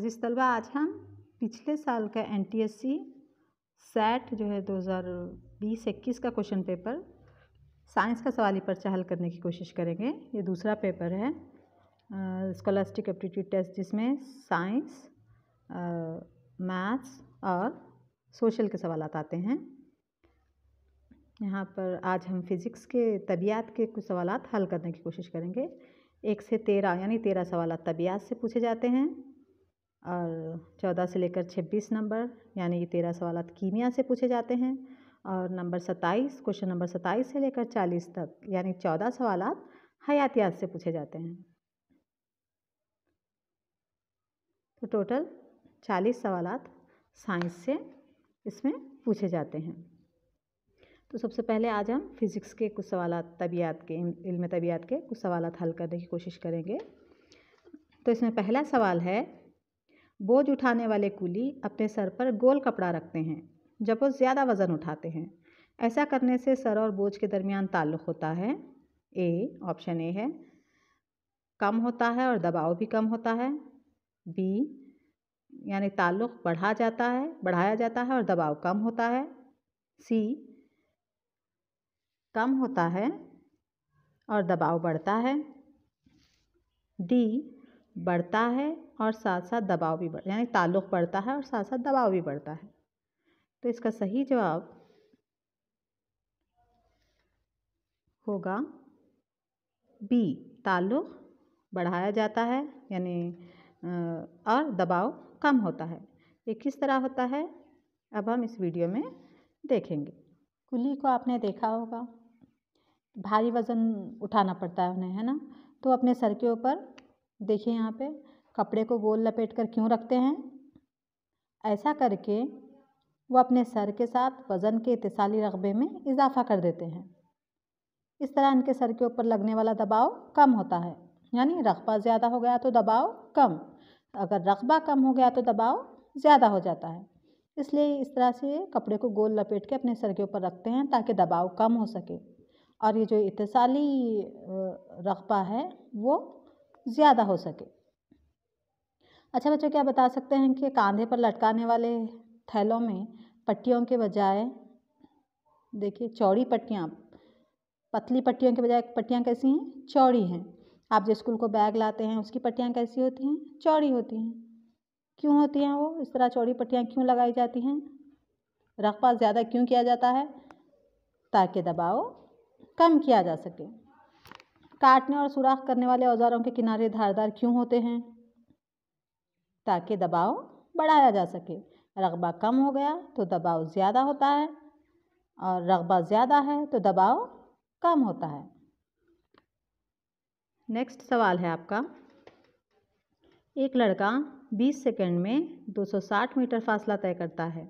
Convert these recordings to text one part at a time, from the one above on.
अज़ीज़ तलबा, आज हम पिछले साल का NTSC सेट जो है 2020-21 का क्वेश्चन पेपर साइंस का सवाली पर्चा हल करने की कोशिश करेंगे। ये दूसरा पेपर है स्कॉलस्टिक एप्टीट्यूड टेस्ट, जिसमें साइंस, मैथ्स और सोशल के सवालात आते हैं। यहाँ पर आज हम फिज़िक्स के तबियात के कुछ सवालात हल करने की कोशिश करेंगे। 1 से 13 यानी 13 सवालात तबियात से पूछे जाते हैं और 14 से लेकर 26 नंबर यानी ये 13 सवालात कीमिया से पूछे जाते हैं और क्वेश्चन नंबर 27 से लेकर 40 तक यानी 14 सवालात हयातियात से पूछे जाते हैं। तो टोटल 40 सवालात साइंस से इसमें पूछे जाते हैं। तो सबसे पहले आज हम फिज़िक्स के कुछ सवालात इल्म तबियात के कुछ सवालात हल करने की कोशिश करेंगे। तो इसमें पहला सवाल है, बोझ उठाने वाले कुली अपने सर पर गोल कपड़ा रखते हैं जब वो ज़्यादा वज़न उठाते हैं। ऐसा करने से सर और बोझ के दरमियान ताल्लुक़ होता है। ऑप्शन ए है, कम होता है और दबाव भी कम होता है। बी यानी ताल्लुक़ बढ़ाया जाता है और दबाव कम होता है। सी कम होता है और दबाव बढ़ता है। डी बढ़ता है और साथ साथ दबाव भी यानी ताल्लुक़ बढ़ता है और साथ साथ दबाव भी बढ़ता है। तो इसका सही जवाब होगा बी, ताल्लुक़ बढ़ाया जाता है यानी और दबाव कम होता है। ये किस तरह होता है अब हम इस वीडियो में देखेंगे। कुली को आपने देखा होगा, भारी वज़न उठाना पड़ता है उन्हें, है ना। तो अपने सर के ऊपर देखिए यहाँ पे कपड़े को गोल लपेट कर क्यों रखते हैं। ऐसा करके वो अपने सर के साथ वज़न के इत्तिसाली रकबे में इजाफ़ा कर देते हैं। इस तरह इनके सर के ऊपर लगने वाला दबाव कम होता है, यानी रकबा ज़्यादा हो गया तो दबाव कम, अगर रकबा कम हो गया तो दबाव ज़्यादा हो जाता है। इसलिए इस तरह से कपड़े को गोल लपेट के अपने सर के ऊपर रखते हैं ताकि दबाव कम हो सके और ये जो इत्तिसाली रकबा है वो ज़्यादा हो सके। अच्छा बच्चों, क्या बता सकते हैं कि कांधे पर लटकाने वाले थैलों में पट्टियों के बजाय देखिए चौड़ी पट्टियाँ, पतली पट्टियों के बजाय पट्टियाँ कैसी हैं? चौड़ी हैं। आप जो स्कूल को बैग लाते हैं उसकी पट्टियाँ कैसी होती हैं? चौड़ी होती हैं। क्यों होती हैं वो? इस तरह चौड़ी पट्टियाँ क्यों लगाई जाती हैं? रकबा ज़्यादा क्यों किया जाता है? ताकि दबाव कम किया जा सके। काटने और सुराख करने वाले औजारों के किनारे धारदार क्यों होते हैं? ताकि दबाव बढ़ाया जा सके। रकबा कम हो गया तो दबाव ज़्यादा होता है और रकबा ज़्यादा है तो दबाव कम होता है। नेक्स्ट सवाल है आपका, एक लड़का 20 सेकंड में 260 मीटर फासला तय करता है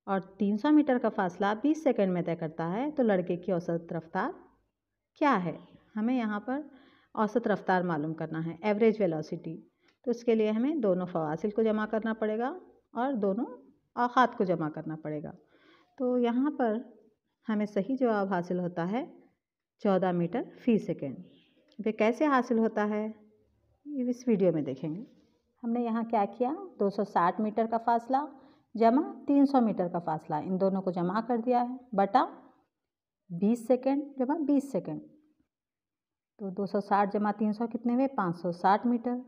और 300 मीटर का फासला 20 सेकंड में तय करता है, तो लड़के की औसत रफ्तार क्या है? हमें यहाँ पर औसत रफ्तार मालूम करना है, एवरेज वेलोसिटी। तो इसके लिए हमें दोनों फवासिल को जमा करना पड़ेगा और दोनों औकात को जमा करना पड़ेगा। तो यहाँ पर हमें सही जवाब हासिल होता है 14 मीटर फ़ी सेकेंड। वे कैसे हासिल होता है इस वीडियो में देखेंगे। हमने यहाँ क्या किया, 260 मीटर का फासला जमा 300 मीटर का फासला, इन दोनों को जमा कर दिया है, बटा 20 सेकेंड जमा 20 सेकेंड। तो 260 जमा 300 कितने हुए? 560 मीटर,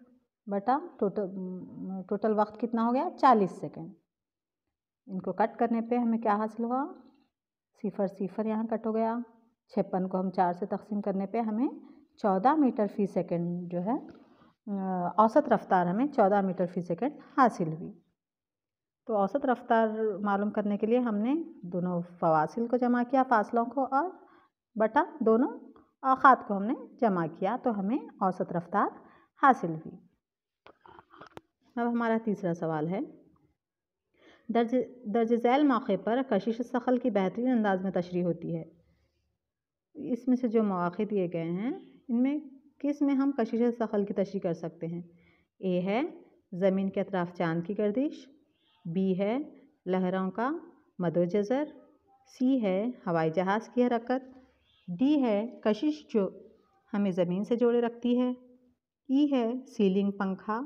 बटा टोटल वक्त कितना हो गया? 40 सेकेंड। इनको कट करने पे हमें क्या हासिल हुआ? 0 यहाँ कट हो गया। 56 को हम 4 से तकसीम करने पे हमें 14 मीटर फ़ी सेकेंड जो है औसत रफ्तार हमें 14 मीटर फ़ी सेकेंड हासिल हुई। तो औसत रफ्तार मालूम करने के लिए हमने दोनों फवासिल को जमा किया, फासलों को, और बटा दोनों औकात को हमने जमा किया, तो हमें औसत रफ्तार हासिल हुई। अब हमारा तीसरा सवाल है, दर्ज झैल मौके पर कशिश सखल की बेहतरीन अंदाज में तशरीह होती है। इसमें से जो मौके दिए गए हैं इनमें किस में हम कशिश सखल की तशरीह कर सकते हैं? ए है ज़मीन के अतराफ़ चाँद की गर्दिश, बी है लहरों का मदोजज़र, सी है हवाई जहाज़ की हरकत, डी है कशिश जो हमें ज़मीन से जोड़े रखती है, ई है सीलिंग पंखा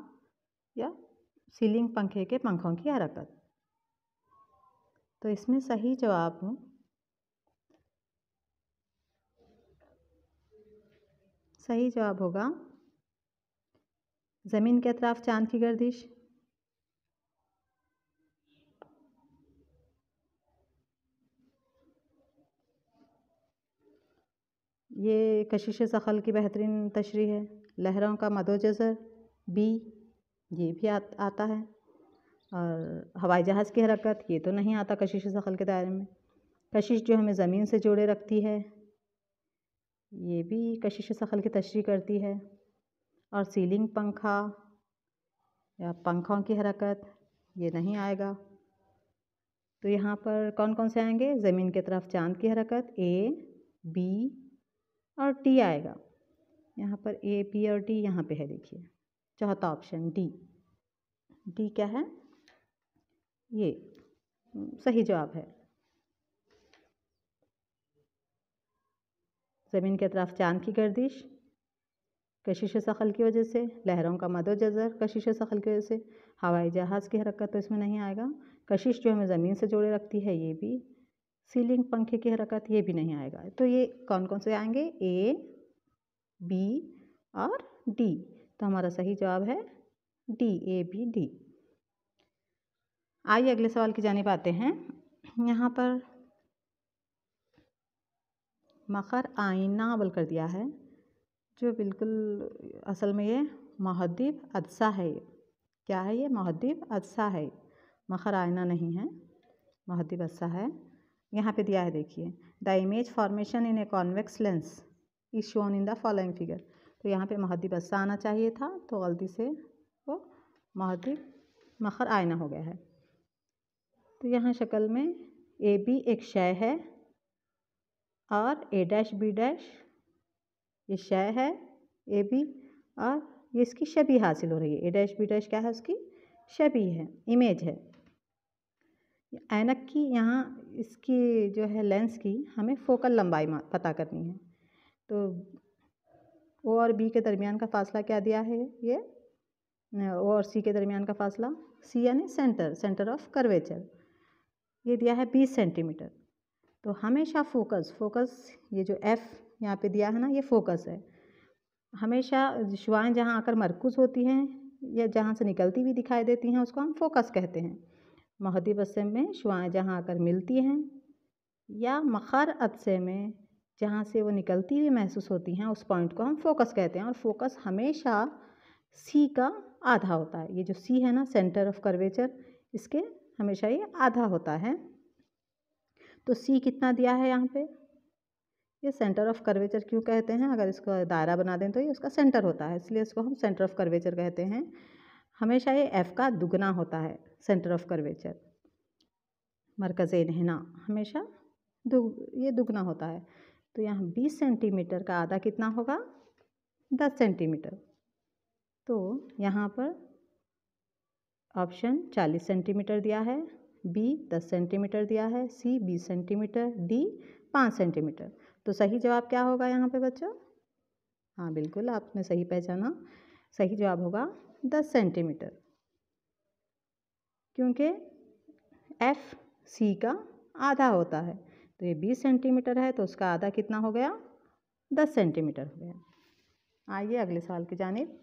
या सीलिंग पंखे के पंखों की हरकत। तो इसमें सही जवाब होगा ज़मीन के अतराफ चांद की गर्दिश। ये कशिश सखल की बेहतरीन तशरीह है। लहरों का मदोजज़र बी, ये भी आता है। और हवाई जहाज़ की हरकत, ये तो नहीं आता कशिश सखल के दायरे में। कशिश जो हमें ज़मीन से जोड़े रखती है, ये भी कशिश सखल की तशरीह करती है। और सीलिंग पंखा या पंखों की हरकत, ये नहीं आएगा। तो यहाँ पर कौन कौन से आएंगे? ज़मीन की तरफ चांद की हरकत, ए, बी और डी आएगा। यहाँ पर ए, बी और डी यहाँ पे है, देखिए चौथा ऑप्शन डी। डी क्या है? ये सही जवाब है। ज़मीन के अतराफ चांद की गर्दिश कशिश सखल की वजह से, लहरों का मदोजज़र कशिश सखल की वजह से, हवाई जहाज़ की हरकत तो इसमें नहीं आएगा। कशिश जो हमें ज़मीन से जोड़े रखती है, ये भी। सीलिंग पंखे की हरकत, ये भी नहीं आएगा। तो ये कौन कौन से आएंगे? ए, बी और डी। तो हमारा सही जवाब है डी, ए, बी, डी। आइए अगले सवाल की जानिब आते हैं। यहाँ पर मखर आईना बोलकर दिया है, जो बिल्कुल असल में ये मुहद्दिब अदसा है। ये क्या है? ये मुहद्दिब अदसा है, मखर आईना नहीं है, मुहद्दिब अदसा है। यहाँ पे दिया है, देखिए the image formation in a convex lens is shown in the following figure. तो यहाँ पे मुहद्दिब अदसा आना चाहिए था, तो गलती से वो मुहद्दिब मखर आईना हो गया है। तो यहाँ शक्ल में ए बी एक शय है और ए डैश बी डैश ये शय है ए बी, और ये इसकी शबी हासिल हो रही है। ए डैश बी डैश क्या है? उसकी शबी है, इमेज है। ऐनक की यहाँ इसकी जो है लेंस की हमें फोकल लंबाई पता करनी है। तो ओ और बी के दरमियान का फासला क्या दिया है? ये ओ और सी के दरमियान का फासला, सी यानी सेंटर ऑफ कर्वेचर, ये दिया है 20 सेंटीमीटर। तो हमेशा फोकस ये जो एफ यहाँ पे दिया है ना, ये फोकस है। हमेशा शुआएं जहाँ आकर मरकूज़ होती हैं या जहाँ से निकलती हुई दिखाई देती हैं, उसको हम फोकस कहते हैं। मुहद्दिब अदसे में शुआएं जहाँ आकर मिलती हैं या मखर अदसे में जहाँ से वो निकलती हुई महसूस होती हैं, उस पॉइंट को हम फोकस कहते हैं। और फोकस हमेशा सी का आधा होता है। ये जो सी है ना, सेंटर ऑफ कर्वेचर, इसके हमेशा ये आधा होता है। तो सी कितना दिया है यहाँ पे? ये सेंटर ऑफ कर्वेचर क्यों कहते हैं? अगर इसको दायरा बना दें तो ये उसका सेंटर होता है, इसलिए इसको हम सेंटर ऑफ कर्वेचर कहते हैं। हमेशा ये एफ का दुगना होता है, सेंटर ऑफ कर्वेचर, मरकज़ इन्हिना हमेशा ये दुगना होता है। तो यहाँ 20 सेंटीमीटर का आधा कितना होगा? 10 सेंटीमीटर। तो यहाँ पर ऑप्शन 40 सेंटीमीटर दिया है, बी 10 सेंटीमीटर दिया है, सी 20 सेंटीमीटर, डी 5 सेंटीमीटर। तो सही जवाब क्या होगा यहाँ पे बच्चों? हाँ बिल्कुल, आपने सही पहचाना। सही जवाब होगा 10 सेंटीमीटर, क्योंकि एफ सी का आधा होता है। तो ये 20 सेंटीमीटर है, तो उसका आधा कितना हो गया? 10 सेंटीमीटर हो गया। आइए अगले सवाल की जानिब।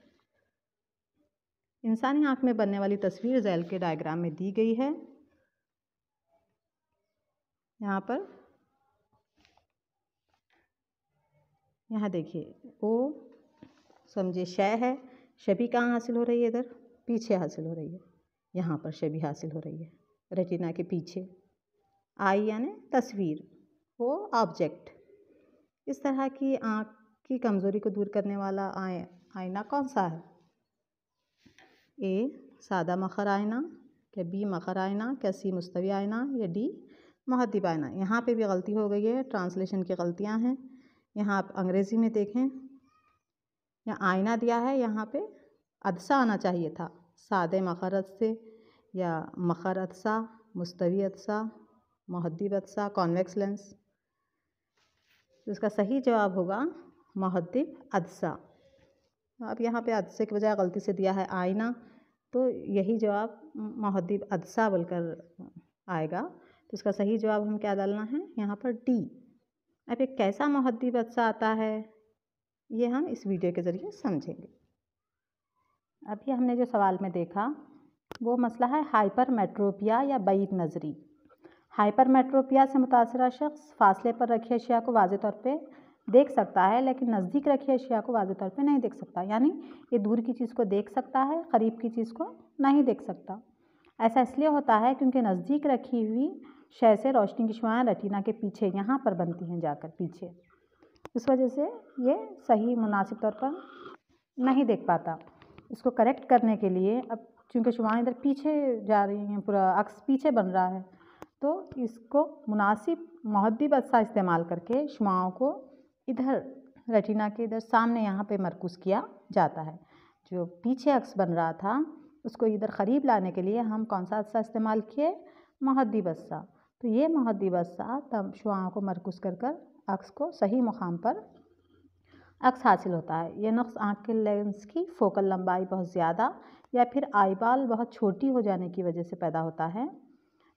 इंसानी आँख में बनने वाली तस्वीर झैल के डायग्राम में दी गई है। यहाँ देखिए, ओ समझे शय है, शबी कहाँ हासिल हो रही है? इधर पीछे हासिल हो रही है, यहाँ पर शबी हासिल हो रही है रेटिना के पीछे। आई यानी तस्वीर, वो ऑब्जेक्ट। इस तरह की आँख की कमज़ोरी को दूर करने वाला आईना कौन सा है? ए सादा मखर आईना, क्या बी मखर आईना, क्या सी मुस्तवी आईना, या डी मुहद्दिब आईना? यहाँ पे भी गलती हो गई है, ट्रांसलेशन की गलतियाँ हैं। यहाँ आप अंग्रेज़ी में देखें, यहाँ आईना दिया है, यहाँ पे अदसा आना चाहिए था, सादे मखर अदसे या मखर अदसा, मुस्तवी अदसा, मुहद्दिब अदसा, कॉन्वेक्स लेंस। तो इसका सही जवाब होगा मुहद्दिब अदसा। अब यहाँ पे अदसे की बजाय गलती से दिया है आईना, तो यही जवाब मुहद्दिब अदसा बोलकर आएगा। तो इसका सही जवाब हम क्या डालना है यहाँ पर डी। अब एक कैसा मुहद्दिब अदसा आता है ये हम इस वीडियो के ज़रिए समझेंगे। अभी हमने जो सवाल में देखा वो मसला है हाइपरमेट्रोपिया या बईद नज़री। हाइपरमेट्रोपिया से मुतासरा शख्स फासले पर रखी अशिया को वाज़े तौर पे देख सकता है, लेकिन नज़दीक रखी अशिया को वाज़े तौर पे नहीं देख सकता। यानी ये दूर की चीज़ को देख सकता है, करीब की चीज़ को नहीं देख सकता। ऐसा इसलिए होता है क्योंकि नज़दीक रखी हुई शय से रोशनी की शुआएं रेटिना के पीछे यहाँ पर बनती हैं जाकर पीछे। इस वजह से ये सही मुनासिब तौर पर नहीं देख पाता। इसको करेक्ट करने के लिए अब चूँकि शुआएं इधर पीछे जा रही हैं, पूरा अक्स पीछे बन रहा है, तो इसको मुनासिब मुहद्दिब अदसा इस्तेमाल करके शुआओं को इधर रेटिना के इधर सामने यहाँ पे मरकूज़ किया जाता है। जो पीछे अक्स बन रहा था उसको इधर क़रीब लाने के लिए हम कौन सा अदसा इस्तेमाल किए? मुहद्दिब अदसा। तो ये मुहद्दिब अदसा तब शुआओं को मरकूज़ कर कर अक्स को सही मुकाम पर अक्स हासिल होता है। ये नुक्स आँख के लेंस की फोकल लंबाई बहुत ज़्यादा या फिर आईबाल बहुत छोटी हो जाने की वजह से पैदा होता है।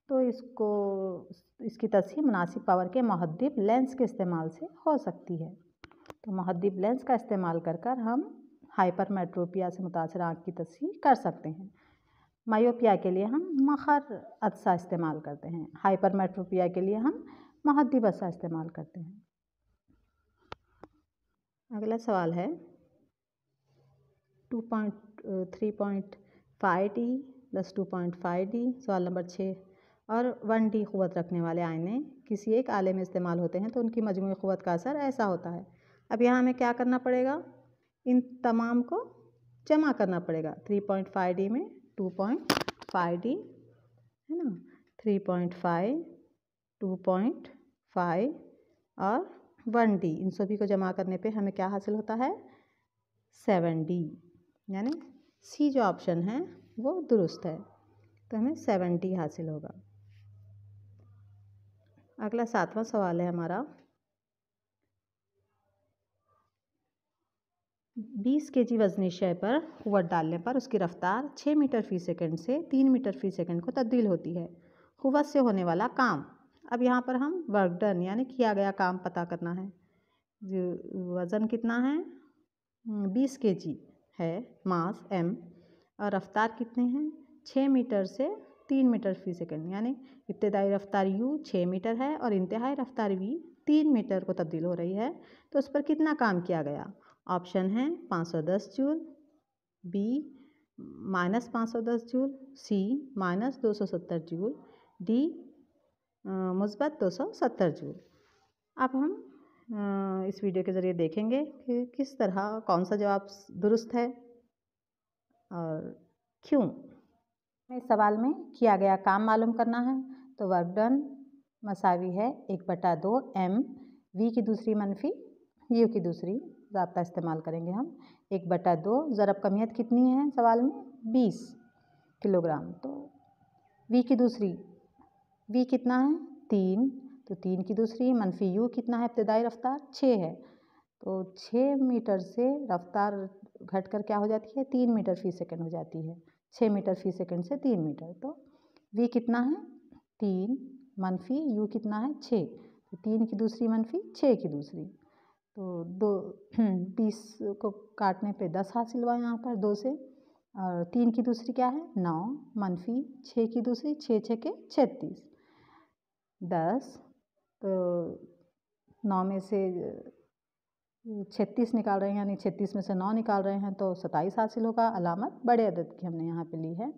तो इसकी तस्हीह मुनासिब पावर के मुहद्दिब लेंस के इस्तेमाल से हो सकती है। तो मुहद्दिब लेंस का इस्तेमाल कर कर हम हाइपरमेट्रोपिया से मुतासर आँख की तस्हीह कर सकते हैं। मायोपिया के लिए हम मखर अदसा इस्तेमाल करते हैं, हाइपरमेट्रोपिया के लिए हम मुहद्दिब अदसा इस्तेमाल करते हैं। अगला सवाल है 3.5D + 2.5D सवाल नंबर 6 और 1D क़ुव्वत रखने वाले आईने किसी एक आले में इस्तेमाल होते हैं तो उनकी मजमूई क़ुव्वत का असर ऐसा होता है। अब यहाँ हमें क्या करना पड़ेगा? इन तमाम को जमा करना पड़ेगा। 3.5D में 2.5D है ना, 3.5, 2.5 और 1D, इन सभी को जमा करने पे हमें क्या हासिल होता है? 7D। यानी सी जो ऑप्शन है वो दुरुस्त है, तो हमें 7D हासिल होगा। अगला 7वां सवाल है हमारा 20 kg वज़नी शय पर क़ुव्वत डालने पर उसकी रफ़्तार 6 मीटर फ़ी सेकंड से 3 मीटर फ़ी सेकंड को तब्दील होती है। क़ुव्वत से होने वाला काम। अब यहाँ पर हम वर्क डन यानी किया गया काम पता करना है। जो वज़न कितना है? 20 kg है, मास m, और रफ़्तार कितनी है? 6 मीटर से 3 मीटर फ़ी सेकंड। यानी इब्तिदाई रफ़्तार u 6 मीटर है और इंतहाई रफ़्तार v 3 मीटर को तब्दील हो रही है। तो उस पर कितना काम किया गया? ऑप्शन है 510 joule, B -510 joule, C -270 joule, D मुस्बत 270 जूल। अब हम इस वीडियो के ज़रिए देखेंगे कि किस तरह कौन सा जवाब दुरुस्त है और क्यों। इस सवाल में किया गया काम मालूम करना है तो वर्क डन मसावी है 1/2 m, v की दूसरी मनफी u की दूसरी ज़ाब्ता इस्तेमाल करेंगे हम। 1/2 ज़रब कमियत कितनी है सवाल में? 20 किलोग्राम। तो v की दूसरी, v कितना है? 3, तो 3 की दूसरी मनफी u कितना है? इब्तिदाई रफ़्तार 6 है, तो 6 मीटर से रफ़्तार घट कर क्या हो जाती है? 3 मीटर फ़ी सेकंड हो जाती है। 6 मीटर फ़ी सेकंड से 3 मीटर, तो v कितना है? 3 मनफी u कितना है? 6, तो 3 की दूसरी मनफी 6 की दूसरी, तो 20 को काटने पे 10 हासिल हुआ यहाँ पर 2 से, और 3 की दूसरी क्या है? 9 मनफी 6 की दूसरी 6 6 36, 10, तो 9 में से 36 निकाल रहे हैं, यानी 36 में से 9 निकाल रहे हैं तो 27 हासिल होगा। अलामत बड़े अदद की हमने यहाँ पे ली है,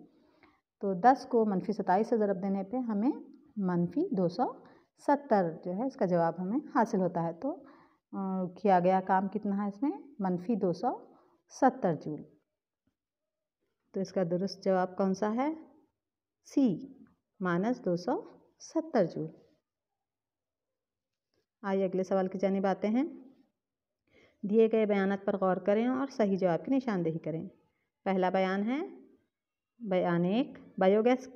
तो 10 को मनफी 27 से ज़रब देने पे हमें मनफी 270 जो है इसका जवाब हमें हासिल होता है। तो किया गया काम कितना है इसमें? मनफी 270 जूल। तो इसका दुरुस्त जवाब कौन सा है? सी -270 जूल। आइए अगले सवाल की जानिब आते हैं। दिए गए बयानात पर गौर करें और सही जवाब की निशानदेही करें। पहला बयान है बयान 1, बायोगैस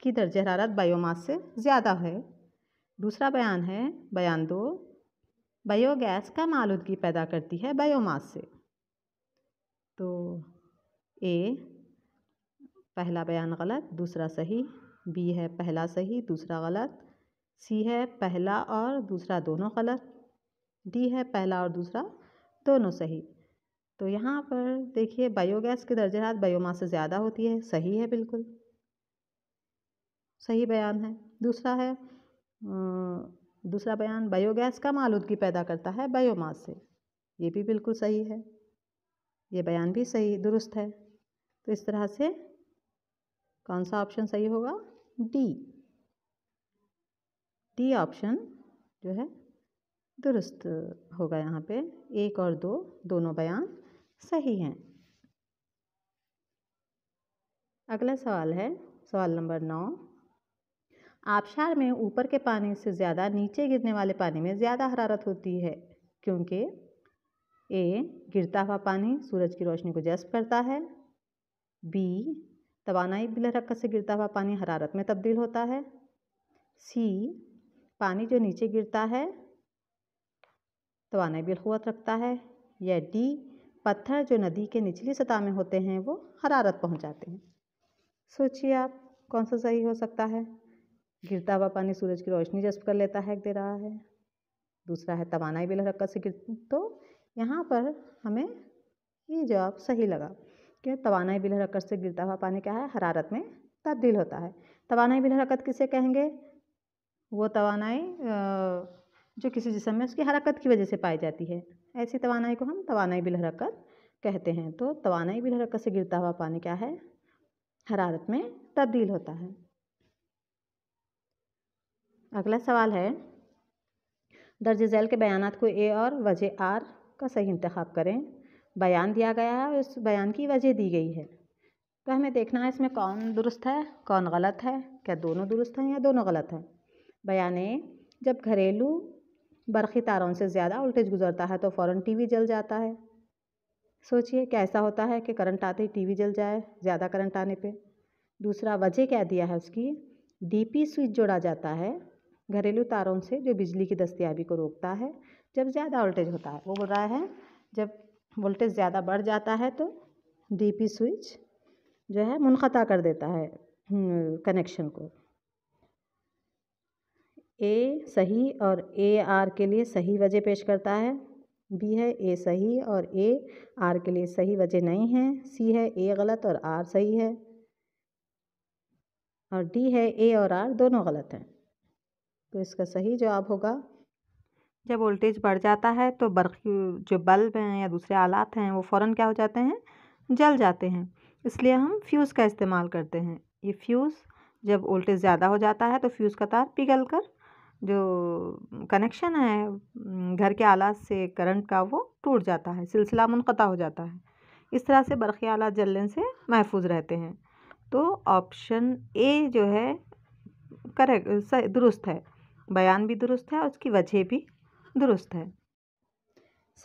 की दर्जे हरारत बायोमास से ज़्यादा है। दूसरा बयान है बयान 2, बायोगैस कम आलूदगी पैदा करती है बायोमास से। तो ए पहला बयान गलत, दूसरा सही। बी है पहला सही, दूसरा गलत। सी है पहला और दूसरा दोनों गलत। डी है पहला और दूसरा दोनों सही। तो यहाँ पर देखिए बायोगैस की दर्जेदात बायोमास से ज़्यादा होती है, सही है, बिल्कुल सही बयान है। दूसरा बयान बायोगैस कम आलूदगी पैदा करता है बायोमास से, ये भी बिल्कुल सही है, ये बयान भी सही दुरुस्त है। तो इस तरह से कौन सा ऑप्शन सही होगा? डी ऑप्शन जो है दुरुस्त होगा। यहाँ पे 1 और 2 दोनों बयान सही हैं। अगला सवाल है सवाल नंबर 9। आबशार में ऊपर के पानी से ज़्यादा नीचे गिरने वाले पानी में ज़्यादा हरारत होती है क्योंकि ए गिरता हुआ पानी सूरज की रोशनी को जज़्ब करता है। बी तवानाई बिला हरकत से गिरता हुआ पानी हरारत में तब्दील होता है। सी पानी जो नीचे गिरता है तवानाई बिल क़ुव्वत रखता है। या डी पत्थर जो नदी के निचली सतह में होते हैं वो हरारत पहुंचाते हैं। सोचिए आप कौन सा सही हो सकता है? गिरता हुआ पानी सूरज की रोशनी जज़्ब कर लेता है, दे रहा है। दूसरा है तवानाई बिल हरकत से तो यहाँ पर हमें ये जवाब सही लगा कि तवानाई बिल हरकत से गिरता हुआ पानी क्या है? हरारत में तब्दील होता है। तवानाई बिल हरकत किसे कहेंगे? वो तवानाई जो किसी जिस्म में उसकी हरकत की वजह से पाई जाती है, ऐसी तवानाई को हम तवानाई बिल हरकत कहते हैं। तो तवानाई बिल हरकत से गिरता हुआ पानी क्या है? हरारत में तब्दील होता है। अगला सवाल है दर्ज झैल के बयानात को ए और वजह आर का सही इंतखाब करें। बयान दिया गया है और इस बयान की वजह दी गई है, तो हमें देखना है इसमें कौन दुरुस्त है कौन गलत है, क्या दोनों दुरुस्त हैं या दोनों गलत हैं। बयान ए जब घरेलू बरक़ी तारों से ज़्यादा वोल्टेज गुजरता है तो फ़ौरन टीवी जल जाता है। सोचिए क्या ऐसा होता है कि करंट आते ही टीवी जल जाए ज़्यादा करंट आने पे। दूसरा वजह क्या दिया है उसकी? डीपी स्विच जोड़ा जाता है घरेलू तारों से जो बिजली की दस्तयाबी को रोकता है जब ज़्यादा वोल्टेज होता है। वो बोल रहा है जब वोल्टेज ज़्यादा बढ़ जाता है तो डीपी स्विच जो है मुनक़ता कर देता है कनेक्शन को। ए सही और ए आर के लिए सही वजह पेश करता है। बी है ए सही और ए आर के लिए सही वजह नहीं है। सी है ए गलत और आर सही है। और डी है ए और आर दोनों गलत हैं। तो इसका सही जवाब होगा जब वोल्टेज बढ़ जाता है तो बरक़ी जो बल्ब हैं या दूसरे आलात हैं वो फ़ौरन क्या हो जाते हैं? जल जाते हैं। इसलिए हम फ्यूज़ का इस्तेमाल करते हैं। ये फ्यूज़ जब वोल्टेज ज़्यादा हो जाता है तो फ्यूज़ का तार पिघल कर जो कनेक्शन है घर के आलात से करंट का वो टूट जाता है, सिलसिला मुनक़ता हो जाता है। इस तरह से बरक़ी आलात जलने से महफूज रहते हैं। तो ऑप्शन ए जो है करेक्ट दुरुस्त है, बयान भी दुरुस्त है और उसकी वजह भी दुरुस्त है।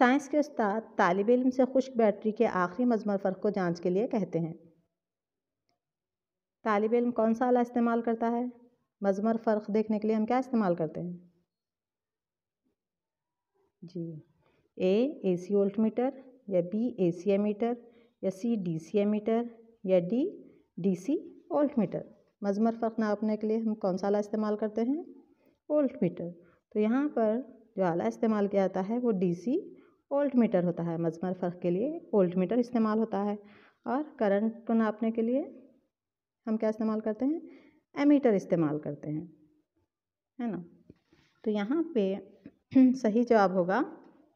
साइंस के उस्ताद तालिब इल्म से खुश्क बैटरी के आखिरी मज़मर फ़र्क को जांच के लिए कहते हैं। तालिब इल्म कौन सा आला इस्तेमाल करता है? मज़मर फ़र्क देखने के लिए हम क्या इस्तेमाल करते हैं? जी ए AC वोल्टमीटर या बी AC एमीटर या सी DC एमीटर या डी DC वोल्टमीटर। मज़मर फ़र्क नापने के लिए हम कौन सा आला इस्तेमाल करते हैं? वोल्टमीटर। तो यहाँ पर जो आला इस्तेमाल किया जाता है वो DC वोल्टमीटर होता है। मज़मर फ़र्क के लिए वोल्टमीटर इस्तेमाल होता है और करंट को नापने के लिए हम क्या इस्तेमाल करते हैं? एमीटर इस्तेमाल करते हैं, है ना। तो यहाँ पे सही जवाब होगा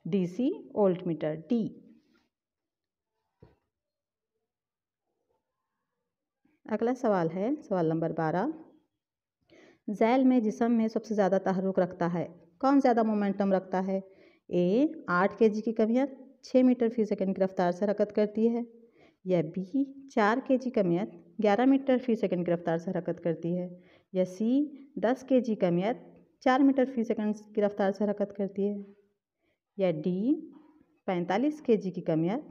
DC वोल्टमीटर, डी। अगला सवाल है सवाल नंबर 12। झैल में जिस्म में सबसे ज़्यादा तहर्रुक रखता है, कौन ज़्यादा मोमेंटम रखता है? ए 8 kg की कमियत 6 मीटर फी सेकंड की रफ्तार से हरकत करती है या बी 4 kg कमियत 11 मीटर फी सेकंड की रफ्तार से हरकत करती है या सी 10 kg कमियत 4 मीटर फी सेकंड की रफ्तार से हरकत करती है या डी 45 kg की कमियत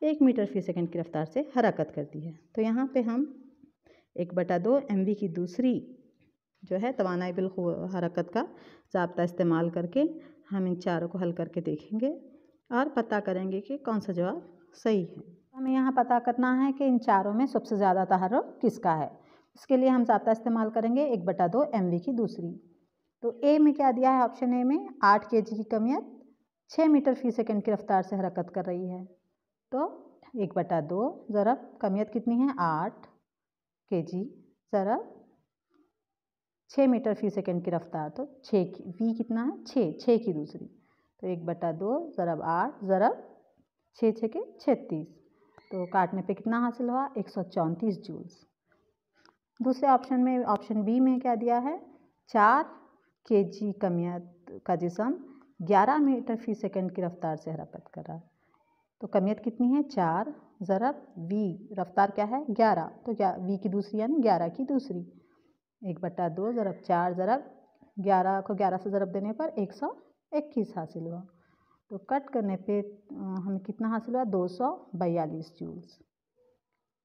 1 मीटर फी सेकंड की रफ्तार से हरकत करती है। तो यहाँ पे हम 1/2 MV की दूसरी जो है तवानाई बिल हरकत का ज़ाब्ता इस्तेमाल करके हम इन चारों को हल करके देखेंगे और पता करेंगे कि कौन सा जवाब सही है। हमें यहाँ पता करना है कि इन चारों में सबसे ज़्यादा तहर्रुक किसका है। इसके लिए हम ज़ाब्ता इस्तेमाल करेंगे 1/2 mv की दूसरी। तो ए में क्या दिया है, ऑप्शन ए में 8 kg की कमियत 6 मीटर फी सेकंड की रफ्तार से हरकत कर रही है। तो 1/2 ज़रब कमियत कितनी है 8 kg ज़रब 6 मीटर फी सेकंड की रफ्तार, तो 6 की वी कितना है 6 की दूसरी, तो 1/2 ज़रब 8 ज़रब 6 6 के 36, तो काटने पे कितना हासिल हुआ 134 जूल्स। दूसरे ऑप्शन में, ऑप्शन बी में क्या दिया है 4 kg कमियत का जिस्म 11 मीटर फी सेकंड की रफ्तार से हरकत कर रहा है। तो कमियत कितनी है 4 ज़रब वी, रफ्तार क्या है 11, तो क्या वी की दूसरी यानी 11 की दूसरी, 1/2 ज़रब 4 ज़रब 11 को 11 से ज़रब देने पर 121 हासिल हुआ। तो कट करने पे हमें कितना हासिल हुआ 242 जूल्स।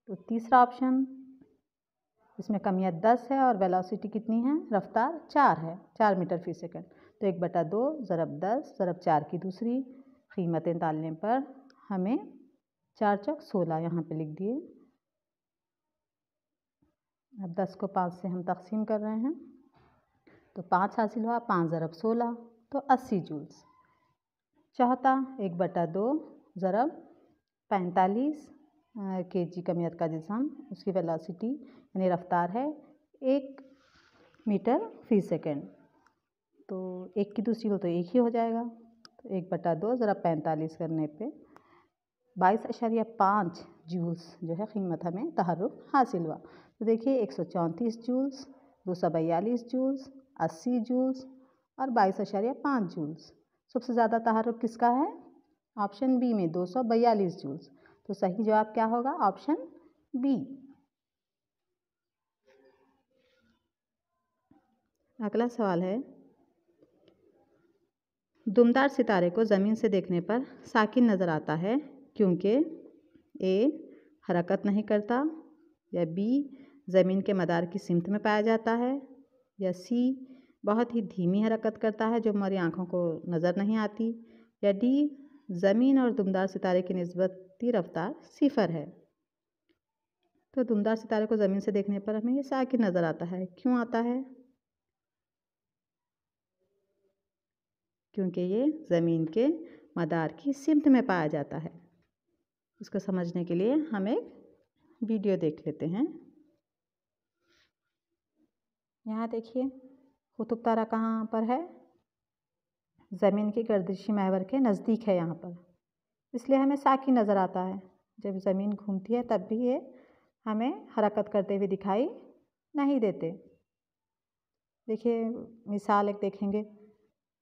तो तीसरा ऑप्शन, इसमें कमियत 10 है और वेलोसिटी कितनी है, रफ्तार 4 है, 4 मीटर फी सेकंड, तो 1/2 ज़रब 10 ज़रब 4 की दूसरी, कीमतें डालने पर हमें 4 चौक 16 यहाँ पे लिख दिए। अब 10 को 5 से हम तकसीम कर रहे हैं, तो 5 हासिल हुआ, 5 ज़रब 16 तो 80 जूल्स। चौथा 1/2 ज़रब 45 kg कमियत का जिस्म, उसकी वेलोसिटी यानी रफ्तार है 1 मीटर फी सेकंड, तो 1 की दूसरी हो तो 1 ही हो जाएगा, तो 1/2 ज़रब 45 करने पे 22.5 जूल्स जो है कीमत हमें तहर्रुक हासिल हुआ। तो देखिए 134 जूल्स, 242 जूल्स, 80 जूल्स और 22.5 जूल्स। सबसे ज़्यादा तहर्रुक किसका है, ऑप्शन बी में 242 जूल्स। तो सही जवाब क्या होगा, ऑप्शन बी। अगला सवाल है, दुमदार सितारे को ज़मीन से देखने पर साकिन नज़र आता है क्योंकि ए हरकत नहीं करता, या बी ज़मीन के मदार की सिमत में पाया जाता है, या सी बहुत ही धीमी हरकत करता है जो हमारी आँखों को नज़र नहीं आती, या डी ज़मीन और दुमदार सितारे की निस्बती रफ्तार 0 है। तो दुमदार सितारे को ज़मीन से देखने पर हमें ये साकिन नज़र आता है। क्यों आता है, क्योंकि ये ज़मीन के मदार की सिमत में पाया जाता है। इसको समझने के लिए हम एक वीडियो देख लेते हैं। यहाँ देखिए कुतुब तारा कहाँ पर है, ज़मीन के गर्दिशी महवर के नज़दीक है यहाँ पर, इसलिए हमें साकिन नज़र आता है। जब ज़मीन घूमती है तब भी ये हमें हरकत करते हुए दिखाई नहीं देते। देखिए मिसाल एक देखेंगे,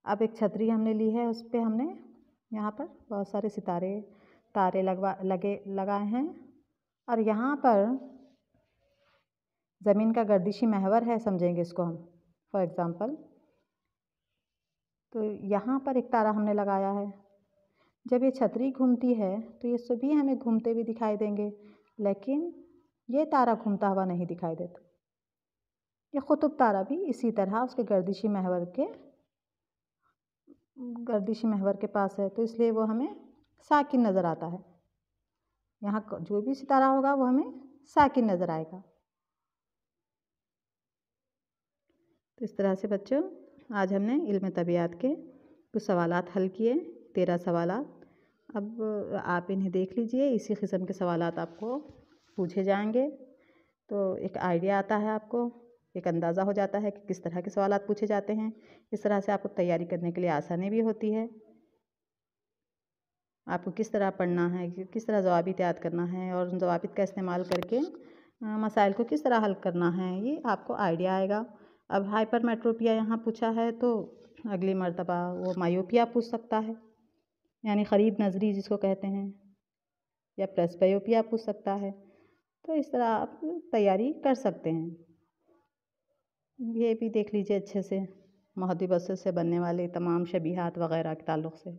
अब एक छतरी हमने ली है, उस पर हमने यहाँ पर बहुत सारे सितारे तारे लगाए हैं, और यहाँ पर ज़मीन का गर्दिशी महवर है, समझेंगे इसको हम फॉर एग्ज़ाम्पल। तो यहाँ पर एक तारा हमने लगाया है, जब ये छतरी घूमती है तो ये सभी हमें घूमते हुए दिखाई देंगे, लेकिन ये तारा घूमता हुआ नहीं दिखाई देता। ये कुतुब तारा भी इसी तरह उसके गर्दिशी महवर के पास है, तो इसलिए वो हमें साकिन नज़र आता है। यहाँ जो भी सितारा होगा वो हमें साकिन नज़र आएगा। तो इस तरह से बच्चों आज हमने इल्म तबियात के कुछ सवालात हल किए, 13 सवालात। अब आप इन्हें देख लीजिए, इसी किस्म के सवालात आपको पूछे जाएंगे, तो एक आइडिया आता है, आपको एक अंदाज़ा हो जाता है कि किस तरह के सवालात पूछे जाते हैं। इस तरह से आपको तैयारी करने के लिए आसानी भी होती है। आपको किस तरह पढ़ना है, किस तरह ज़वाबित याद करना है और उन ज़वाबित का इस्तेमाल करके मसाइल को किस तरह हल करना है, ये आपको आइडिया आएगा। अब हाइपरमेट्रोपिया यहाँ पूछा है, तो अगली मर्तबा वो मायोपिया पूछ सकता है, यानी क़रीब नज़री जिसको कहते हैं, या प्रेसबायोपिया पूछ सकता है। तो इस तरह आप तैयारी कर सकते हैं। ये भी देख लीजिए अच्छे से, महदी बसर से बनने वाले तमाम शबीहात वग़ैरह के ताल्लुक़ से,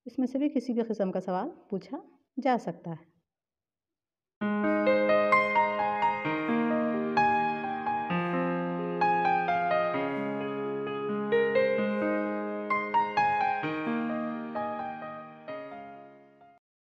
इसमें से भी किसी भी किस्म का सवाल पूछा जा सकता है।